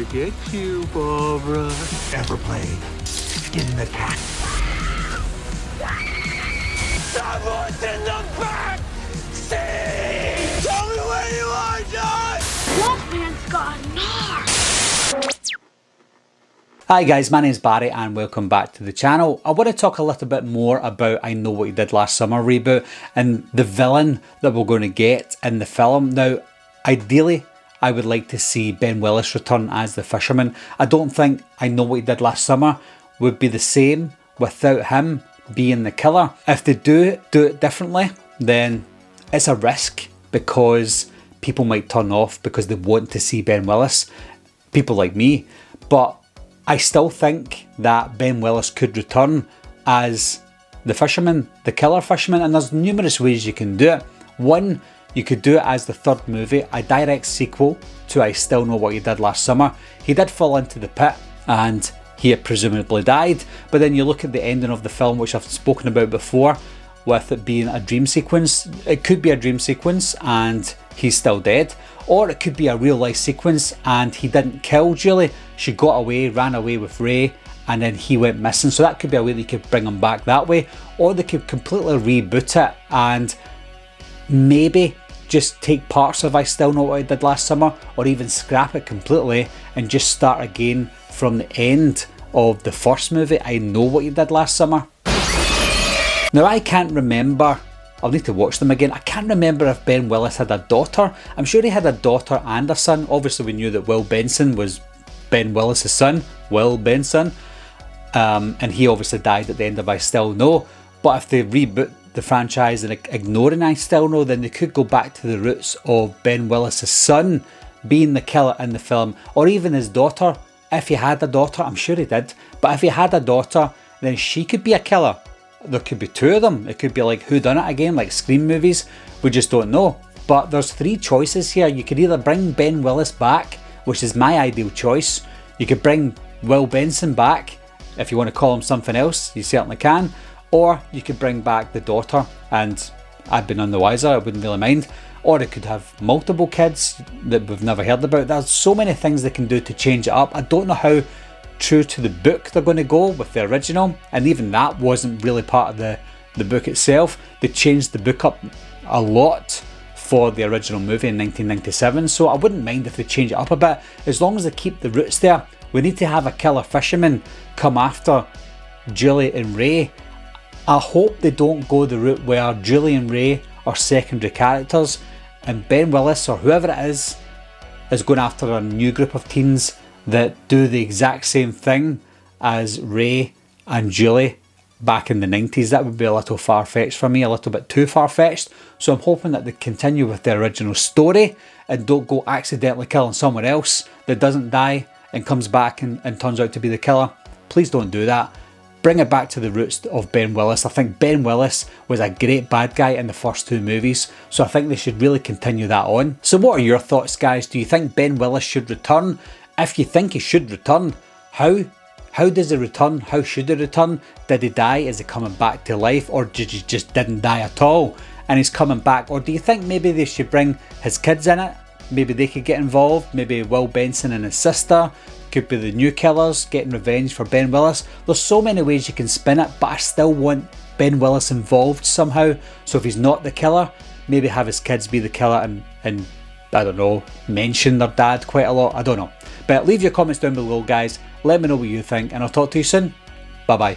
gonna get you, Barbara. Ever played Skin the Cat? Someone's in the back seat! Tell me where you are, John! Wolfman's got Nards! Hi guys, my name's Barry and welcome back to the channel. I want to talk a little bit more about I Know What You Did Last Summer reboot and the villain that we're going to get in the film. Now, ideally, I would like to see Ben Willis return as the fisherman. I don't think I Know What You Did Last Summer would be the same without him being the killer. If they do it differently, then it's a risk because people might turn off because they want to see Ben Willis. People like me. But I still think that Ben Willis could return as the fisherman, the killer fisherman, and there's numerous ways you can do it. One, you could do it as the third movie, a direct sequel to I Still Know What You Did Last Summer. He did fall into the pit and he had presumably died, but then you look at the ending of the film, which I've spoken about before, with it being a dream sequence. It could be a dream sequence and he's still dead, or it could be a real life sequence and he didn't kill Julie. She got away, ran away with Ray, and then he went missing. So that could be a way they could bring him back that way, or they could completely reboot it and maybe just take parts of I Still Know What I Did Last Summer, or even scrap it completely and just start again from the end of the first movie, I Know What You Did Last Summer. Now I can't remember, I'll need to watch them again, I can't remember if Ben Willis had a daughter. I'm sure he had a daughter and a son. Obviously we knew that Will Benson was Ben Willis' son, Will Benson, and he obviously died at the end of I Still Know. But if they reboot the franchise and ignoring I Still Know, then they could go back to the roots of Ben Willis' son being the killer in the film, or even his daughter. If he had a daughter, I'm sure he did, but if he had a daughter, then she could be a killer. There could be two of them. It could be like whodunit again, like Scream movies. We just don't know. But there's three choices here. You could either bring Ben Willis back, which is my ideal choice. You could bring Will Benson back. If you want to call him something else, you certainly can. Or you could bring back the daughter, and I've been none the wiser, I wouldn't really mind. Or it could have multiple kids that we've never heard about. There's so many things they can do to change it up. I don't know how true to the book they're going to go with the original, and even that wasn't really part of the book itself. They changed the book up a lot for the original movie in 1997, so I wouldn't mind if they change it up a bit, as long as they keep the roots there. We need to have a killer fisherman come after Julie and Ray. I hope they don't go the route where Julie and Ray are secondary characters and Ben Willis or whoever it is going after a new group of teens that do the exact same thing as Ray and Julie back in the 90s. That would be a little far-fetched for me, a little bit too far-fetched. So I'm hoping that they continue with the original story and don't go accidentally killing someone else that doesn't die and comes back and turns out to be the killer. Please don't do that. Bring it back to the roots of Ben Willis. I think Ben Willis was a great bad guy in the first two movies, so I think they should really continue that on. So what are your thoughts, guys? Do you think Ben Willis should return? If you think he should return, how does he return? How should he return? Did he die? Is he coming back to life? Or did he just didn't die at all and he's coming back? Or do you think maybe they should bring his kids in it? Maybe they could get involved. Maybe Will Benson and his sister could be the new killers getting revenge for Ben Willis. There's so many ways you can spin it, but I still want Ben Willis involved somehow. So if he's not the killer, maybe have his kids be the killer and I don't know, mention their dad quite a lot. I don't know. But leave your comments down below, guys. Let me know what you think, and I'll talk to you soon. Bye bye.